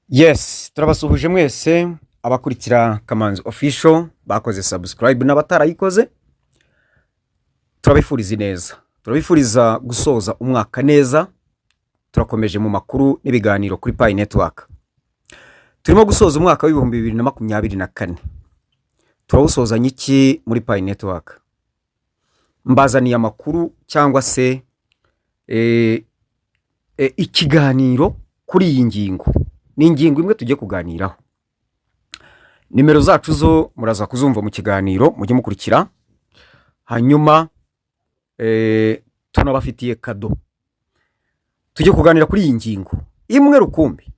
Yes, turabasuhuje mwese abakurikira Kamanzi Official bakoze subscribe n'abatarayikoze. Turabifuriza neza. Turabifuriza gusoza umwaka neza. Turakomeje mu makuru n'ibiganiro kuri Pi Network. Turimo gusoza umwaka w'ibihumbi 2024. Turawusoza nyiki muri Pi Network. Mbazaniye amakuru cyangwa se ikiganiro kuri iyi ngingo. Ni ingingo imwe tujye kuganiraho. Nimero zacu zo muraza kuzumva mu kiganiro mujye mukurikira. Hanyuma tunabafitiye kado. Tujye kuganira kuri iyi ngingo imwe rukumbi,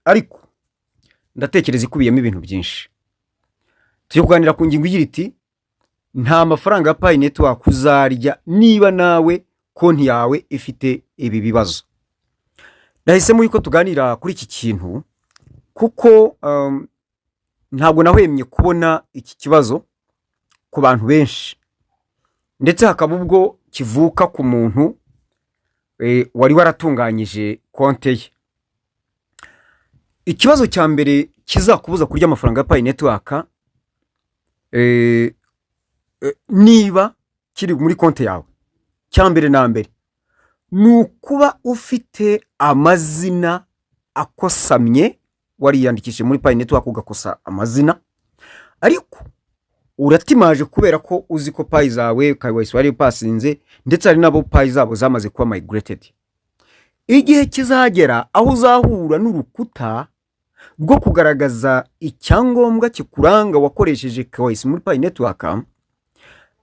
ariko ndatekereza ikubiyemo ibintu byinshi. Tujye kuganira ku ngingo igira iti nta mafaranga ya Pi Network uzarya niba nawe konti yawe ifite ibi bibazo. Nahisemo yuko tuganira kuri iki kintu kuko ntabwo nahwemye kubona iki kibazo ku bantu benshi, ndetse hakaba ubwo kivuka ku muntu wari waratunganyije konti ye. Ikibazo cya mbere kizakubuza kurya amafaranga ya Pi Network niba kiri muri konti yawe, cya mbere na mbere nukuba ufite amazina akosamye, wariyandikishije muri Pi Network ugakosa amazina, ariko uratimaje kubera ko uzi ko Pi zawe KYC wari pasinze, ndetse ari nabo Pi zabo zamaze kuba migrated. Igihe kizagera aho uzahura n'urukuta rwo kugaragaza icyangombwa kikuranga wakoresheje KYC muri Pi Network,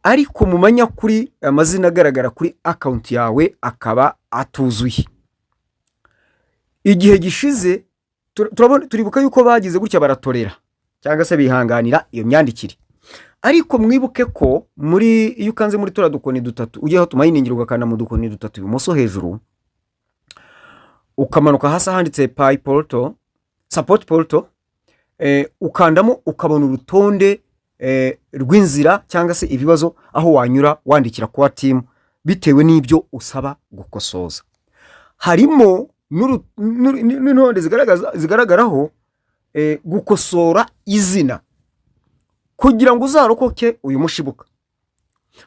ariko mumanya kuri amazina agaragara kuri account yawe akaba atuzuye. Igihe gishize turibuka yuko bagize gutya baratorera cyangwa se bihanganira iyo myandikire, ariko mwibuke ko muri iyo ukanze muri tura dukoni dutatu ugiye hatuma yiningira ugakana mu dukoni dutatu ibumoso hejuru, ukamanuka hasi handitse Pi Portal Support Portal, ukandamo ukabona urutonde rw'inzira cyangwa se ibibazo aho wanyura wandikira kwa team bitewe n'ibyo usaba gukosoza. Harimo n'intonde zigaragaraho gukosora izina kugira ngo uzarokoke uyu mushibuka.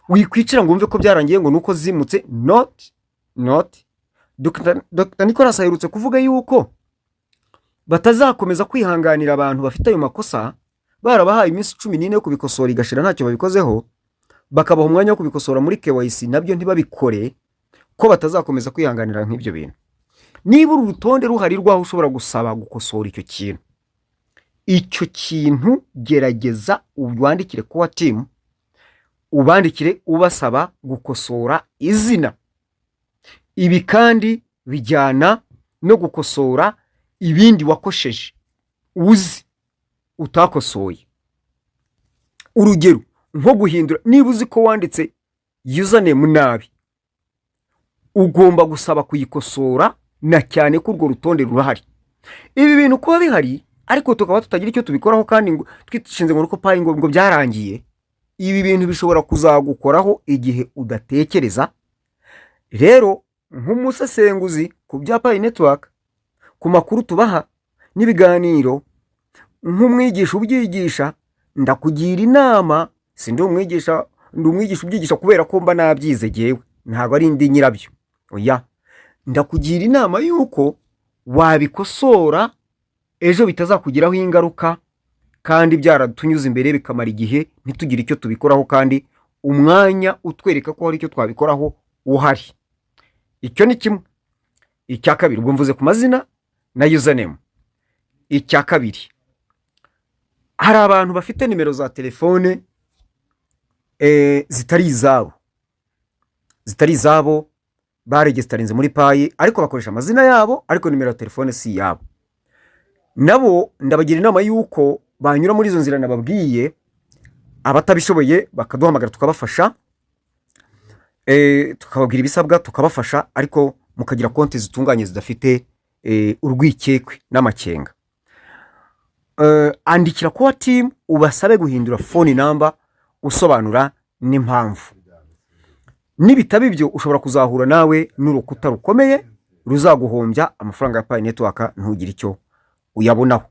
Wikwicira ngo umve ko byarangiye ngo nuko zimutse. Not Dr. Nicolas aherutse kuvuga yuko batazakomeza kwihanganira abantu bafite ayo makosa, barabahaye iminsi 14 yo kubikosora igashira ntacyo babikozeho, bakabaha umwanya wo kubikosora muri KYC nabyo ntibabikore, ko batazakomeza kwihanganira nk'ibyo bintu. Niba urutonde ruhari rwaho ushobora gusaba gukosora icyo kintu gerageza ubandikire kwa team, ubandikire ubasaba gukosora izina. Ibi kandi bijyana no gukosora ibindi wakosheje uzi utakosoye. Urugero nko guhindura, niba uzi ko wanditse username nabi, ugomba gusaba kuyikosora, na cyane ko urwo rutonde rurahari. Ibi bintu kuba bihari ariko tukaba tutagira icyo tubikoraho kandi ngo twishinze ngo Pi ngo byarangiye, ibi bintu bishobora kuzagukoraho igihe udatekereza. Rero nk'umusesenguzi ku bya Pi Network, ku makuru tubaha n'ibiganiro, nk'umwigisha ubyigisha, ndakugira inama. Sindi umwigisha, ndi umwigisha ubyigisha kubera ko mba nabyize jewe, ntago ari ndi nyirabyo. Oya, ndakugira inama yuko wabikosora ejo bitazakugiraho ingaruka kandi byaratunyuze imbere bikamara igihe ntitugire icyo tubikoraho, kandi umwanya utwereka ko hari icyo twabikoraho uhari. Icyo ni kimwe. Icya kabiri, ubwo mvuze ku mazina na username. Icya kabiri, hari abantu bafite nimero za telefone zitari izabo, baregisterinze muri Pi ariko bakoresha amazina yabo, ariko nimero ya telefone si yabo. Nabo ndabagira inama yuko banyura muri izo nzira nababwiye, abatabishoboye bakaduhamagara tukabafasha, tukababwira ibisabwa tukabafasha, ariko mukagira konti zitunganye zidafite urwikekwe n'amakenga. Andikira kwa team ubasabe guhindura phone number usobanura n'impamvu. Nibitaba ibyo ushobora kuzahura nawe n'urukuta rukomeye ruzaguhombya amafaranga ya Pi Network ntugire icyo uyabonaho.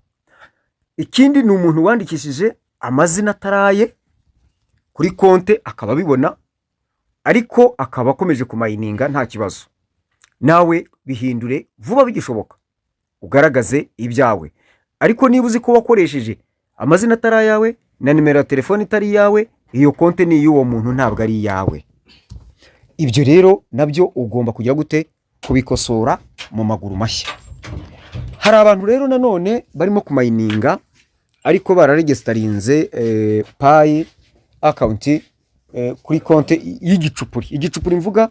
Ikindi ni umuntu wandikishije amazina ataraye kuri konte akaba abibona, ariko akaba akomeje kumayininga nta kibazo. Nawe bihindure vuba bigishoboka, ugaragaze ibyawe. Ariko niba uzi ko wakoresheje amazina atari ayawe na nimero ya telefone itari iyawe, iyo konte ni iy'uwo muntu, ntabwo ari iyawe. Ibyo rero nabyo ugomba kujya gute kubikosora mu maguru mashya. Hari abantu rero nanone barimo kumayininga ariko bararegestarinze payi akawunti kuri konte y'igicupuri. Igicupuri mvuga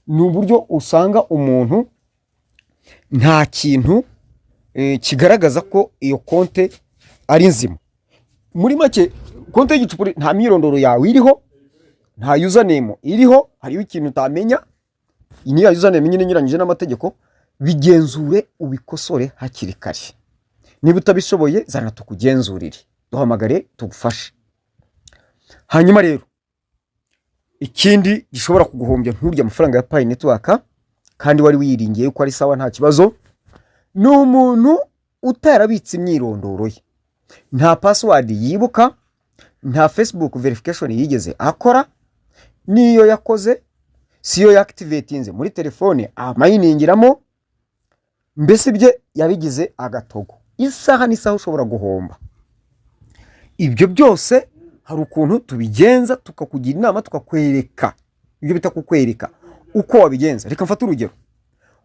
ni uburyo usanga umuntu nta kintu kigaragaza ko iyo konte ari nzima. Muri make konte y'igicupuri nta myirondoro yawe iriho, nta username iriho, hariho ikintu utamenya. Niyo username nyine inyuranyije n'amategeko. Bigenzure ubikosore hakiri kare. Niba utabishoboye zana tukugenzurire, duhamagare tugufashe. Hanyuma rero ikindi gishobora kuguhombya nturya amafaranga ya Pi Network kandi wari wiringiye ko ari sawa nta kibazo, ni umuntu utarabitse imyirondoro ye. Nta password yibuka, nta Facebook verification yigeze akora, niyo yakoze siyo yaactivatinze muri telefone amayiningiramo. Mbese bye yabigize agatogo. Isaha n'isaha ushobora guhomba. Ibyo byose hari ukuntu tubigenza, tukakugira inama, tukakwereka. Ibyo bita kukwereka uko wabigenza. Reka mfate urugero.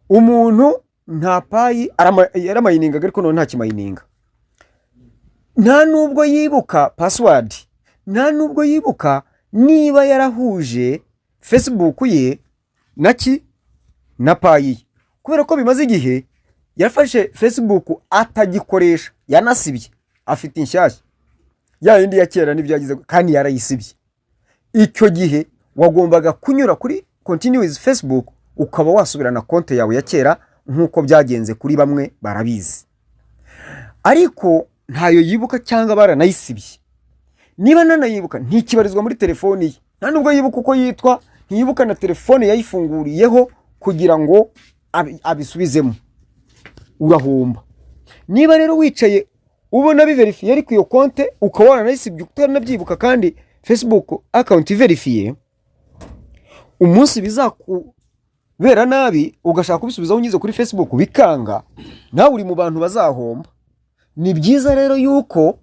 Umuntu nta payi yaramayininga ariko none nta kimayininga. Nta nubwo yibuka password, nta nubwo yibuka niba yarahuje Facebook ye na payi. Kubera ko bimaze igihe yafashe Facebook atagikoresha, yanasibye, afite inshyashya ya yindi ya kera n'ibyagize kandi yarayisibye. Icyo gihe wagombaga kunyura kuri continue with Facebook ukaba wasubirana konte yawe ya kera nkuko byagenze kuri bamwe barabizi. Ariko ntayo yibuka cyangwa baranayisibye. Niba nanayibuka ntikibarizwa muri telefoni ye, nta nubwo yibuka uko yitwa, ntiyibuka na telefone yayifunguriyeho kugira ngo abisubizemo. Urahomba. Niba rero wicaye ubona biverifiye ariko iyo konte ukabona nayisibye utanabyibuka kandi Facebook account verifiye, umunsi bizakubera nabi ugashaka kubisubizaho unyuze kuri Facebook bikanga, nawe uri mu bantu bazahomba. Ni byiza rero yuko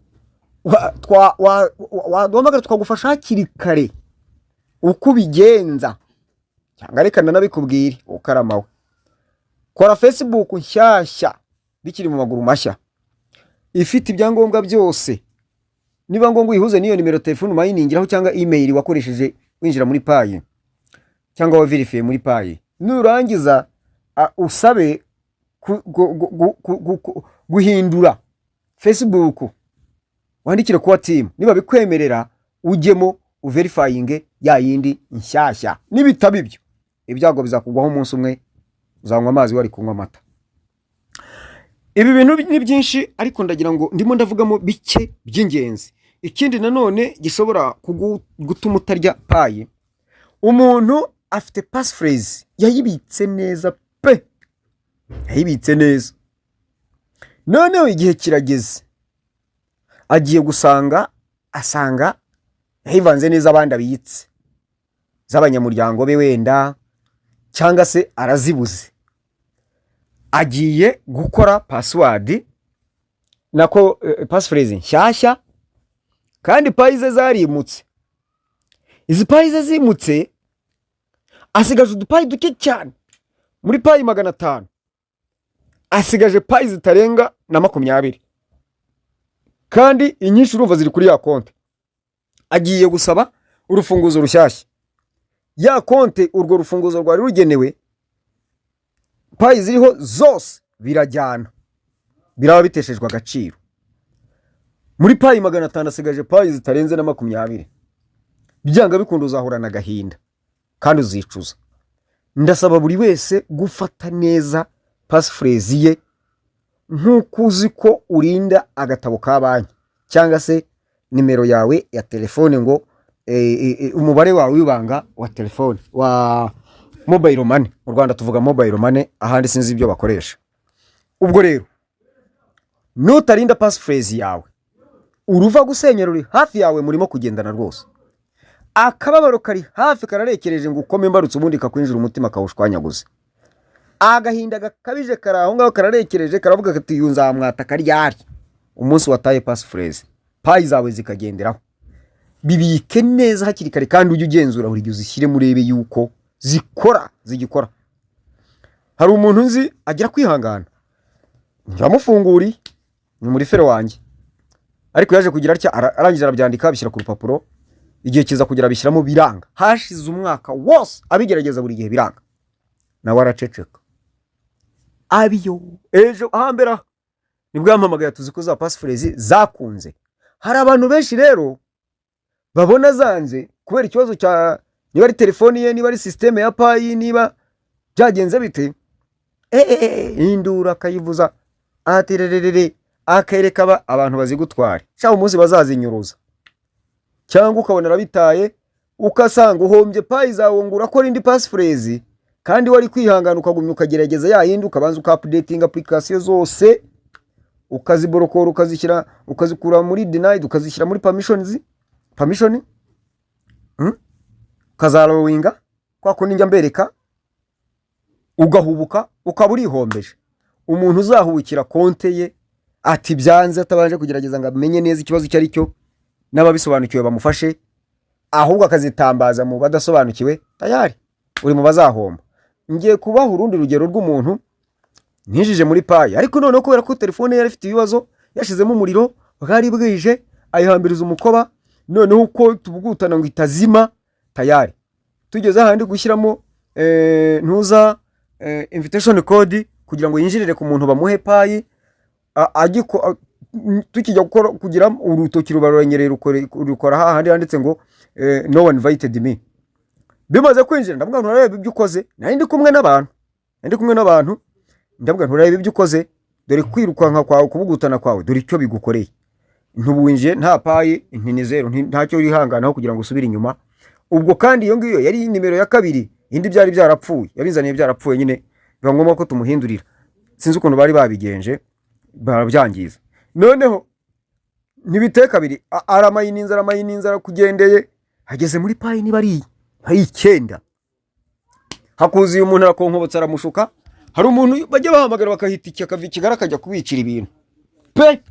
waduhamagara tukagufasha hakiri kare uko ubigenza, cyangwa reka nanabikubwire ukaramawe. Kora Facebook nshyashya bikiri mu maguru mashya, ifite ibyangombwa byose. Niba ngombwa uyihuze niyo nimero telefone mayiningiraho cyangwa email wakoresheje winjira muri Pi cyangwa waverifiye muri Pi. Nurangiza usabe guhindura Facebook, wandikire kwa team. Niba bikwemerera ujyemo uverifying ya yindi nshyashya. Nibitaba ibyo ibyago bizakugwaho umunsi umwe uzanywa amazi wari kunywa amata. Ibi bintu ni byinshi ariko ndagira ngo ndimo ndavugamo bike by'ingenzi. Ikindi nanone gishobora gutuma utarya Pi, umuntu afite passphrase yayibitse neza pe, yayibitse neza, noneho igihe kirageze agiye asanga yayivanze neza abandi abiyitse z'abanyamuryango be wenda, cyangwa se arazibuze. Agiye gukora password nako passphrase nshyashya kandi Pi ze zarimutse. Izi Pi ze zimutse asigaje udupayi duke cyane muri Pi 500, asigaje Pi zitarenga na 20 kandi inyinshi urumva ziri kuri ya konte. Agiye gusaba urufunguzo rushyashya. Ya konte urwo rufunguzo rwari rugenewe Pi ziriho zose birajyana, biraba biteshejwe agaciro. Muri Pi 500 asigaje Pi zitarenze na 20. Byanga bikunda uzahorana gahinda kandi uzicuza. Ndasaba buri wese gufata neza passphrase ye nkuko uzi ko urinda agatabo ka banki cyangwa se nimero yawe ya telefone, ngo umubare wawe wibanga wa telefone wa mobile money. Mu Rwanda tuvuga mobile money, ahandi sinzi ibyo bakoresha. Ubwo rero nutarinda passphrase yawe uruva gusenyera uri hafi yawe murimo kugendana rwose, akababaro kari hafi kararekereje ngo ukome imbarutse ubundi kakwinjira umutima kawushwanyaguze, agahinda gakabije kari aho ngaho kararekereje karavuga kati yunzamwata karyari umunsi wataye passphrase payi zawe zikagenderaho. Bibike neza hakiri kare kandi ujye ugenzura buri gihe uzishyire murebe yuko zigikora. Hari umuntu nzi agira kwihangana ntiramufunguriye ni muri fere wanjye, ariko yaje kugira atya arangije arabyandika abishyira ku rupapuro, igihe kiza kugira bishyiramo biranga, hashize umwaka wose abigerageza buri gihe biranga, nawe araceceka. Abiyo ejo ahambera nibwo yampamagaye tuzi ko za passphrase zakunze. Hari abantu benshi rero babona zanze kubera ikibazo cya niba ari telefoni ye, niba ari systeme ya payi, niba byagenze bite indura akayivuza atererere akereka abantu bazigutwara cyangwa umunsi bazazinyuruza, cyangwa ukabonera bitaye ukasanga uhombye payi zawe ngo urakora indi passphrase kandi wari kwihangana ukagumya ukagerageza yayindi ukabanza uka-updating application zose ukaziborokora ukazikura muri denied ukazishyira muri permission ukazalowinga kwa kundi njya mbereka ugahubuka ukaba urihombeje. Umuntu uzahubukira konte ye ati byanze atabanje kugerageza ngo amenye neza ikibazo icyo ari cyo n'ababisobanukiwe bamufashe, ahubwo akazitambaza mu badasobanukiwe, tayari uri mu bazahomba. Ngiye kubaho urundi rugero rw'umuntu nijije muri payi, ariko noneho kubera ko telefone yari ifite ibibazo yashizemo umuriro bwari bwije ayihambiriza umukoba, noneho uko tubugutana ngo itazima, tayari tugeze ahandi gushyiramo ntuza invitation code kugira ngo yinjirire ku muntu bamuhe payi, tukijya kugira urutoki rubaronyerera rukora hahandi handitse ngo no one invited me. Bimaze kwinjira ndavuga nturarebe ibyo ukoze, nari ndi kumwe n'abantu ndavuga nturarebe ibyo ukoze, dore kwirukanka kwawe kubugutana kwawe dore icyo bigukoreye, ntubuwinje nta payi intini zero ntacyo urihanganaho kugira ngo usubire inyuma. Ubwo kandi iyo ngiyo yari nimero ya kabiri, indi byari byarapfuye, yabizaniye byarapfuye nyine biba ngombwa ko tumuhindurira, sinzi ukuntu bari babigenje barabyangiza. Noneho nibiteka kabiri aramayinzara kugendeye hageze muri payi niba ari 9 hakuziye umuntu arakonkobotsa aramushuka. Hari umuntu bajya bahamagara bakahita iki akavi kigara kajya kubicira ibintu pe,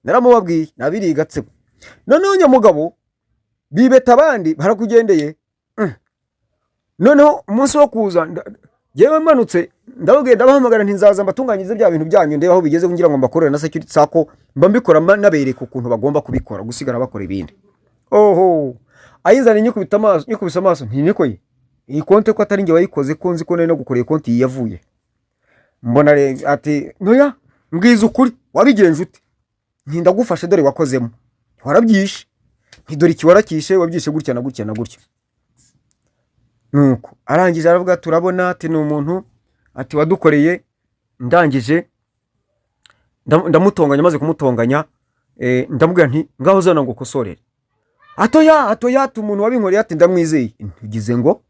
naramubabwiye nabirigatsebo. Noneho nyamugabo bibeta abandi barakugendeye. Noneho umunsi wo kuza yewe manutse ndabugenda bahamagara ntinzaza mbatunganyirize bya bintu byanyu ndeba aho bigeze kugira ngo mbakorere na security sako mba mbikora nabereka ukuntu bagomba kubikora gusigara bakora ibindi. Oho ayizana nyikubita amaso ntinikoye iyi konte ko atari nge wayikoze ko nzi ko nari no gukoreye konti yavuye. Mbona ati noya mbwiza ukuri wabigenje ute, ntindagufashe dore wakozemo warabyishe, ntidore ikiwarakishe wabyishe gutya na gutya na gutya. Nuko arangije aravuga turabona ati ni umuntu ati wadukoreye, ndangije ndamutonganya, maze kumutonganya ndamubwira nti ngaho zana ngo kosorere. Atoya umuntu wabinkoreye ati ndamwizeye. Ntugize ngo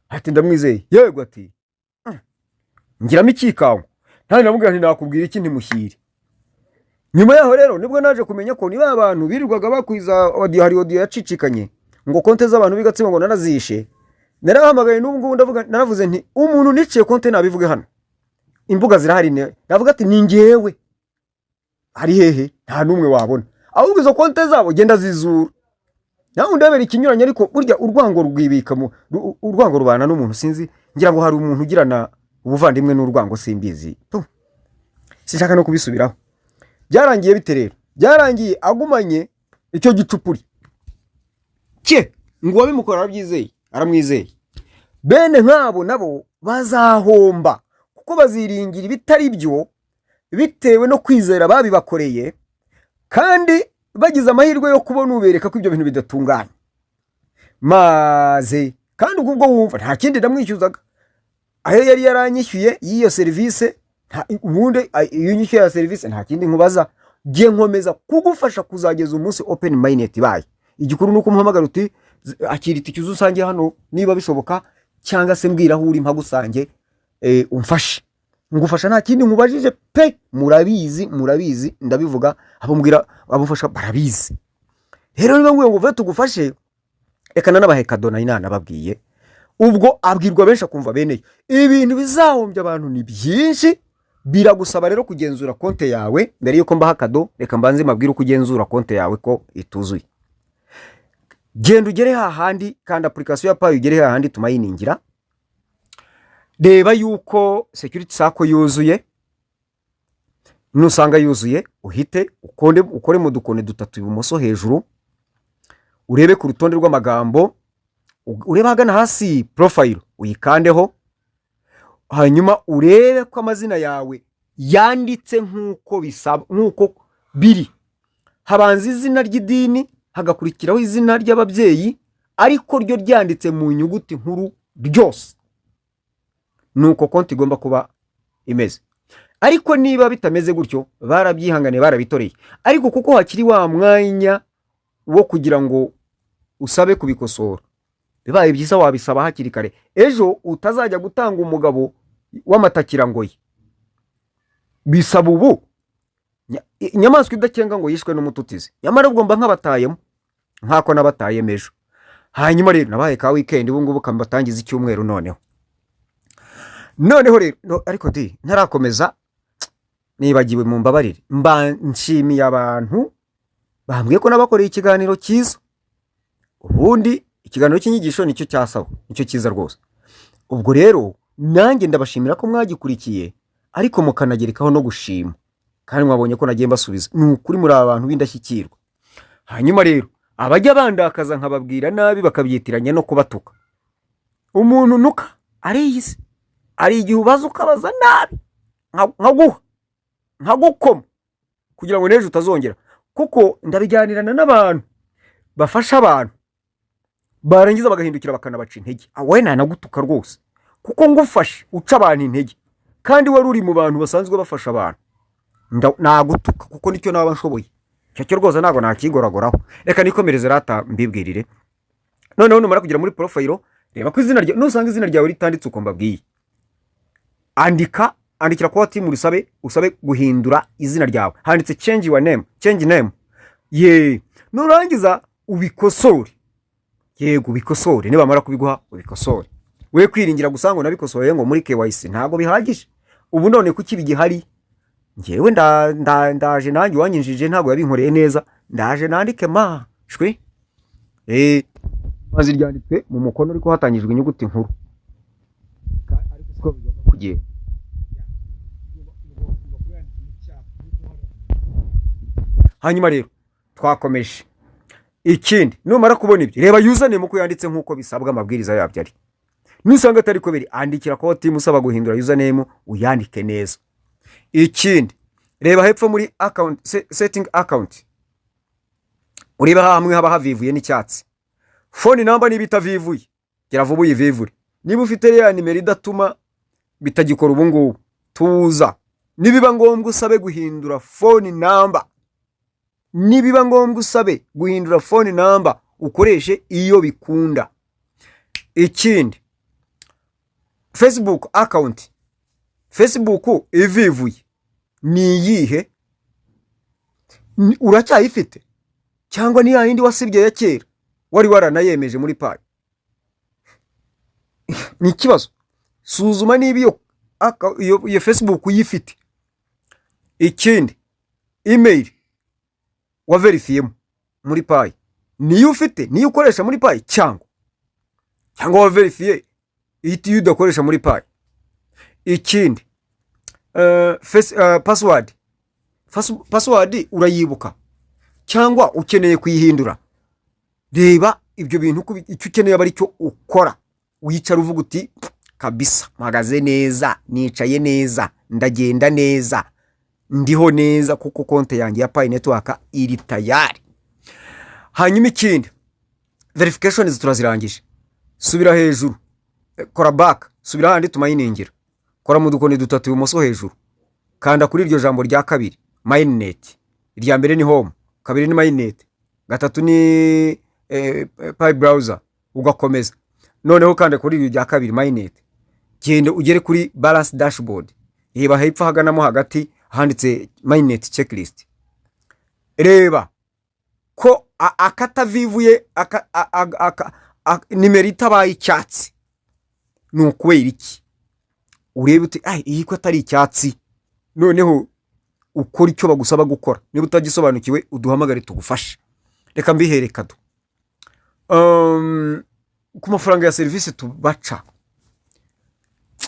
ati ndamwizeye, yego ati ngiramo ikikawo, nta namubwira nti nakubwira iki ntimushyire. Nyuma yaho rero nibwo naje kumenya ko niba abantu birirwaga bakwiza audio yacicikanye ngo konte z'abantu bigatsima ngo narazishe. Narahamagaye n'ubwo ndavuga naravuze nti umuntu niciye konte nabivuge hano, imbuga zirahari navuga ati ni ngewe, hari hehe nta numwe wabona, ahubwo izo konte zabo genda zizura. Naho ndabera ikinyuranye, ariko burya urwango rwibika mu urwango rubana n'umuntu, sinzi ngira ngo hari umuntu ugirana ubuvandimwe n'urwango simbizi sinshaka no kubisubiraho. Byarangiye bite rero? Byarangiye agumanye icyo gicupuri cye ngo wabimukora arabyizeye, aramwizeye. Bene nkabo nabo bazahomba kuko baziringira bitari byo bitewe no kwizera babibakoreye, kandi bagize amahirwe yo kubona ubereka ko ibyo bintu bidatunganye. Maze kandi ubwo wumva nta kindi ndamwishyuzaga, aho yari yaranyishyuye yiyo service, ubundi iyo nyishyuye ya service nta kindi nkubaza, giye nkomeza kugufasha kuzageza umunsi open minded baye. Igikuru nuko umuhamagara uti akirita icyuzo usange hano niba bishoboka, cyangwa se mbwira aho uri mpagusange umfashe. ngufasha nta kindi nkubajije pe, murabizi ndabivuga, abambwira abufasha barabizi. Rero niba nguye ngo uve tugufashe, reka nanabahe kado nababwiye, ubwo abwirwa benshi akumva bene ibintu bizahombya abantu ni byinshi. Biragusaba rero kugenzura konte yawe mbere yuko mbaha kado. Reka mbanze mabwire uko ugenzura konte yawe ko ituzuye. Genda ugere hahandi kandi application ya Payi ugere hahandi tumayiningira, reba yuko security sako yuzuye. Nusanga yuzuye uhite ukore mu dukone dutatu ibumoso hejuru, urebe ku rutonde rw'amagambo, urebe hagana hasi profile uyikandeho, hanyuma urebe ko amazina yawe yanditse nkuko bisaba, nkuko biri. Habanza izina ry'idini, hagakurikiraho izina ry'ababyeyi, ariko ryo ryanditse mu nyuguti nkuru ryose. Nuko konti igomba kuba imeze. Ariko niba bitameze gutyo, barabyihangane barabitoreye, ariko kuko hakiri wa mwanya wo kugira ngo usabe kubikosora, bibaye byiza wabisaba hakiri kare, ejo utazajya gutanga umugabo w'amatakira ngoyi. Bisaba ubu inyamaswa idakenga ngo yishwe n'umututizi, nyamara ugomba nk'abatayemo nkako nabatayemo ejo. Hanyuma rero nabaye ka weekend, ubu ngubu kambatangiza icyumweru noneho rero ariko ntarakomeza nibagiwe mu mbabarire. Nshimiye abantu bambwiye ko nabakoreye ikiganiro cyiza. Ubundi ikiganiro cy'inyigisho nicyo cyasaho, nicyo cyiza rwose. Ubwo rero nanjye ndabashimira ko mwagikurikiye, ariko mukanagerekaho no gushima, kandi mwabonye ko nagiye mbasubiza. Ni ukuri muri abantu b'indashyikirwa. Hanyuma rero abajya bandakaza nkababwira nabi bakabyitiranya no kubatuka. Umuntu nuka ariyise, ari igihe ubaza ukabaza nabi nkagukoma kugira ngo nejo utazongera, kuko ndabijyanirana n'abantu bafasha abantu barangiza bagahindukira bakanabaca intege. Awe nanagutuka rwose, kuko ngufashe uca abantu intege, kandi wari uri mu bantu basanzwe bafasha abantu. Nagutuka kuko nicyo naba nshoboye, cyo rwose ntago nakigoragoraho. Reka nikomereze rata mbibwirire. Noneho numara kugera muri profile, reba ko izina ryawe, nusanga izina ryawe ritanditse uko mbabwiye, andikira kwa team usabe guhindura izina ryawe. Handitse change your name, change name. Nurangiza ubikosore. Yego ubikosore, niba mara kubiguha ubikosore. We kwiringira gusango nabikosoye ngo muri KYC ntago bihagije. Ubu none kuki bigihari? Ngewe ndaje nanjye wanyinjije ntago yabinkoreye neza, ndaje nandike shwe. Mazi ryanditswe mu mukono ariko hatangijwe inyuguti nkuru. Ariko siko bigomba kugiye. Hanyuma rero twakomeje. Ikindi numara kubona ibyo, reba username uko yanditse nkuko bisabwa amabwiriza yabyo ari. Nusanga atari ko biri, andikira ko team usaba guhindura username uyandike neza. Ikindi reba hepfo muri account setting account, ureba hamwe haba havivuye n'icyatsi. Phone number niba itavivuye, gera vuba uyivivure. Niba ufite ya nimero idatuma bitagikora ubu ngubu, tuza. Nibiba ngombwa usabe guhindura phone number, nibiba ngombwa usabe guhindura phone number, ukoreshe iyo bikunda. Ikindi Facebook account, Facebook ivivuye ni yihe? Uracyayifite cyangwa ni yindi wasibye ya kera wari waranayemeje muri Payi? Ni kibazo. Suzuma niba iyo Facebook uyifite. Ikindi email wa verifiyemo muri Payi niyo ufite, niyo ukoresha muri Payi cyangwa wa verifiye ihita udakoresha muri Payi. Ikindi password urayibuka cyangwa ukeneye kuyihindura? Reba ibyo bintu uko icyo ukeneye bari cyo ukora. Wicara uvuga uti kabisa mpagaze neza, nicaye neza, ndagenda neza, ndiho neza kuko konte yanjye ya Payi network iri tayari. Hanyuma ikindi verifications turazirangije. Subira hejuru, kora back, subira handi tumayiningira, kora mu dukoni dutatu ibumoso hejuru, kanda kuri iryo jambo rya kabiri mainnet. Irya mbere ni home, kabiri ni mainnet, gatatu ni Payi browser, ugakomeza. Noneho kanda kuri iryo rya kabiri mainnet, genda ugere kuri balance dashboard, reba hepfo haganamo hagati handitse mainnet checklist, reba ko akatavivuye nimero itabaye icyatsi ni ukubera iki, urebe uti iyi ko atari icyatsi, noneho ukora icyo bagusaba gukora. Niba utagisobanukiwe uduhamagare tugufashe. Reka mbihere kado ku mafaranga ya serivisi tubaca.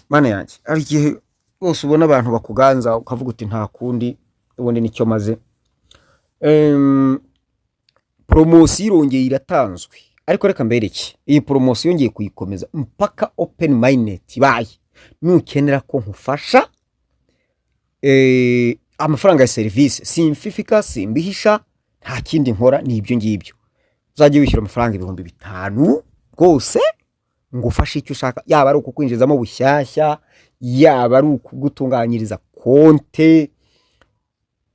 Mana yanjye, ari igihe bose ubona abantu bakuganza ukavuga uti nta kundi ubundi nicyo maze. Promosiyo irongeye iratanzwe, ariko reka mbereke iyi promosiyo ngiye kuyikomeza mpaka open mainnet baye. Nukenera ko nkufasha amafaranga ya serivisi simfifika simbihisha, nta kindi nkora ni ibyo ngibyo. Uzajye wishyura amafaranga 5,000 rwose ngufashe icyo ushaka, yaba ari ukukwinjizamo bushyashya, yaba ari ukugutunganyiriza konte,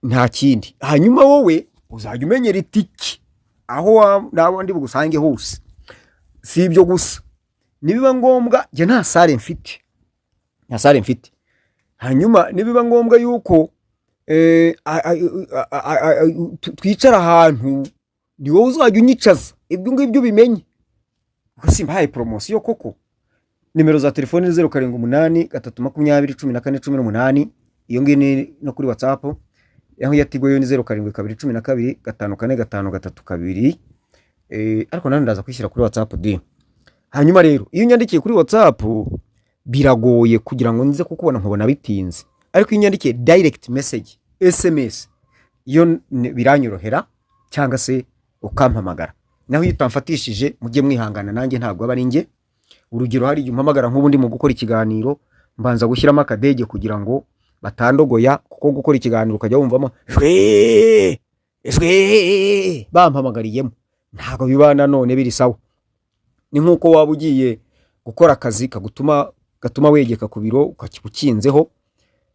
nta kindi. Hanyuma wowe uzajya umenyera itiki aho nabandi bugusange hose. Si ibyo gusa, nibiba ngombwa je nta sare mfite, hanyuma nibiba ngombwa yuko twicara ahantu ni wowe uzajya unyicaza, ibyo ngibyo bimenye. Simbaye promosiyo koko. Nimero za telefone 078 320 14 18, iyo ngiye no kuri WhatsApp. Yaho yatigo yo ni 07 212 ariko nandi ndaza kwishyira kuri WhatsApp di. Hanyuma rero iyo nyandikiye kuri WhatsApp biragoye kugira ngo nze kukubona nkubona bitinze, ariko iyo nyandikiye direct message SMS iyo biranyorohera, cyangwa se ukampamagara. Naho iyo utamfatishije mujye mwihangana, nanjye ntabwo aba ari nge. Urugero hari igihe umpamagara nk'ubundi mu gukora ikiganiro, mbanza gushyiramo akadege kugira ngo batandogoya, kuko gukora ikiganiro ukajya wumvamo bampamagariyemo, ntabwo bibana none biri sawa. Ni nkuko waba ugiye gukora akazi gatuma wegeka ku biro ukakibukinzeho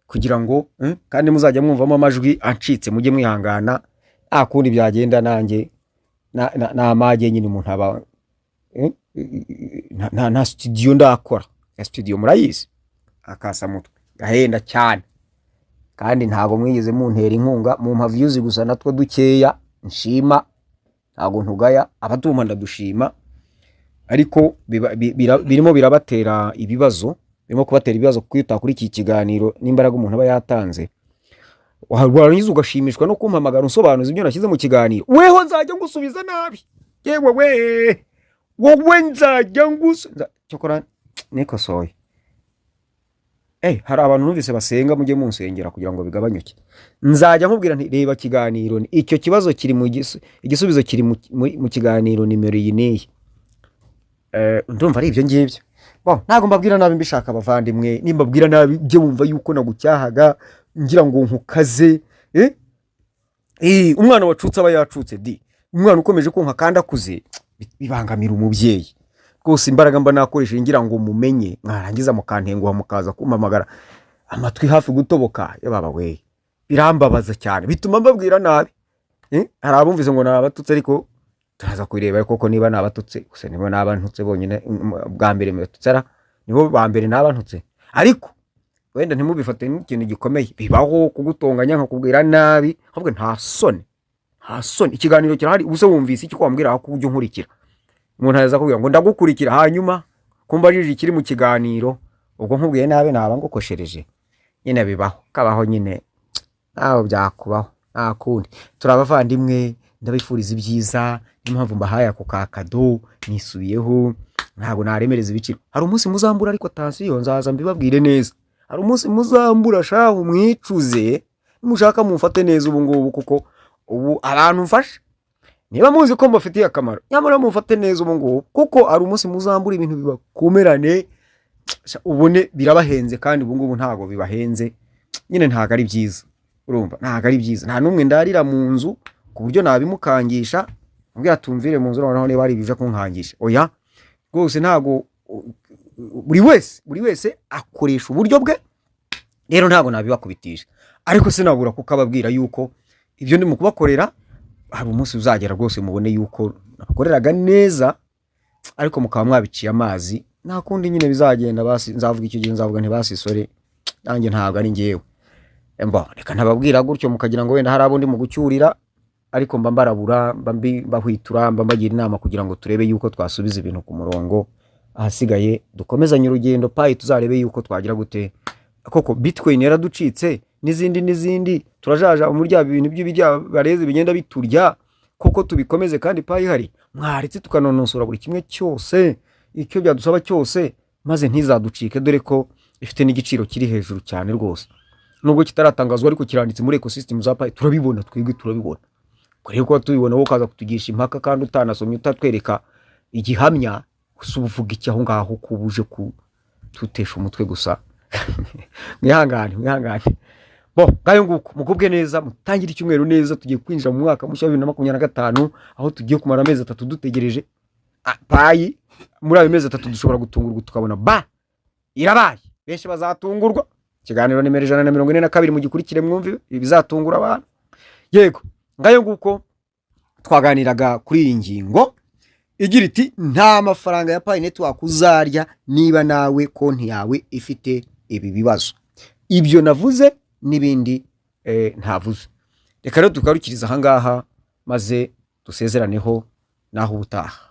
kugira ngo kandi muzajya mwumvamo amajwi ancitse, mujye mwihangana. Akundi byagenda nanjye na amage nyine umuntu aba na studio ndakora. Studio murayizi akasa mutwe gahenda cyane, kandi ntago mwigeze muntera inkunga mu views gusa, natwo dukeya nshima, ntago ntugaya abatuma ndadushima, ariko birimo birabatera ibibazo, birimo kubatera ibibazo kwita kuri iki kiganiro n'imbaraga umuntu aba yatanze. Warangiza ugashimishwa no kumpamagara unsobanuza ibyo nashyize mu kiganiro, weho nzajya ngusubiza nabi. Yewe wowe nzajya ngusubiza cyokora nikosoye. Hari abantu numvise basenga, mujye munsengera kugira ngo bigabanyuke. Nzajya nkubwira nti reba kiganiro icyo kibazo kiri mu igisubizo kiri mu kiganiro nimero iyi niyi. Ndumva ari ibyo ngibyo. Ntago mbabwira nabi mbishaka abavandimwe, nimbabwira nabi bye wumva yuko nagucyahaga ngira ngo nkukaze. Umwana wacutse aba yacutse di. Umwana ukomeje konka kandi akuze bibangamira umubyeyi. Rwose imbaraga mba nakoresha ngira ngo mumenye, mwarangiza mukantenguha mukaza kumpamagara amatwi hafi gutoboka. Yababa we birambabaza cyane, bituma mbabwira nabi. Hari abumvise ngo nabatutse, ariko turaza kwireba koko niba nabatutse gusa, niba nabantutse bonyine bwa mbere mbetutsara nibo ba mbere nabantutse. Ariko wenda ntimubifate n'ikintu gikomeye, bibaho kugutonganya nkakubwira nabi, ahubwo nta soni ikiganiro kirahari. Ubuse wumvise iki kwambwira aho kujya nkurikira, umuntu aza kubwira ngo ndagukurikira, hanyuma kumbajije ikiri mu kiganiro ubwo nkubwiye nabi naba ngukoshereje. Nyine bibaho, kabaho nyine, naho byakubaho nta kundi. Turabavandimwe, ndabifuriza ibyiza, impamvu mbahaye ako kakado nisubiyeho, ntago naremereza ibiciro. Hari umunsi muzambura, ariko tansiyo nzaza mbibabwire neza. Hari umunsi muzambura shaho mwicuze, mushaka mumfate neza ubu ngubu, kuko ubu abantu mfasha niba muzi ko mbafitiye akamaro, nyamara mumfate neza ubu ngubu, kuko hari umunsi muzambura ibintu bibakomerane. Ubone birabahenze, kandi ubu ngubu ntago bibahenze. Nyine ntago ari byiza, urumva ntago ari byiza. Nta numwe ndarira mu nzu ku buryo nabimukangisha mbwira tumvire mu nzu noneho niba ari bije kunkangisha. Oya rwose ntago, buri wese akoresha uburyo bwe. Rero ntago nabibakubitisha, ariko sinabura kukababwira yuko ibyo ndi mu kubakorera hari umunsi uzagera rwose mubone yuko nakoreraga neza, ariko mukaba mwabiciye amazi. Nta kundi nyine bizagenda. Basi nzavuga icyo gihe, nzavuga nti basisore nanjye ntabwo ari ngewe. Reka ntababwira gutyo mukagira ngo wenda hari abo ndi mu gucyurira, ariko mba mbarabura, mbahwitura, mba mbagira inama kugira ngo turebe yuko twasubiza ibintu ku murongo, ahasigaye dukomezanye urugendo payi tuzarebe yuko twagira gute. Koko Bitcoin yaraducitse n'izindi turajaja umurya ibintu by'ibijya bareze bigenda biturya, koko tubikomeze kandi payi hari mwaritse tukanonosora buri kimwe cyose icyo byadusaba cyose, maze ntizaducike, dore ko ifite n'igiciro kiri hejuru cyane rwose, nubwo kitaratangazwa ariko kiranditse muri ecosystem za payi, turabibona, twebwe turabibona. Kuri ko tubibona wo kaza kutugisha impaka kandi utanasomye utatwereka igihamya, usubuvuga iki aho ngaho kubuje tutesha umutwe gusa. Mwihangane ngayo nguko mugubwe neza, mutangira icyumweru neza, tugiye kwinjira mu mwaka mushya 2025 aho tugiye kumara amezi 3 dutegereje payi. Muri ayo mezi 3 dushobora gutungurwa tukabona irabaye, benshi bazatungurwa. Kiganiro nimero 142 mu gikurikire mwumve ibizatungura abantu. Yego ngayo nguko twaganiraga kuri iyi ngingo igira iti nta mafaranga ya Pi Network uzarya niba nawe konti yawe ifite ibi bibazo. Ibyo navuze n'ibindi ntavuze. Reka rero tukarukiriza aha ngaha maze dusezeraneho naho ubutaha.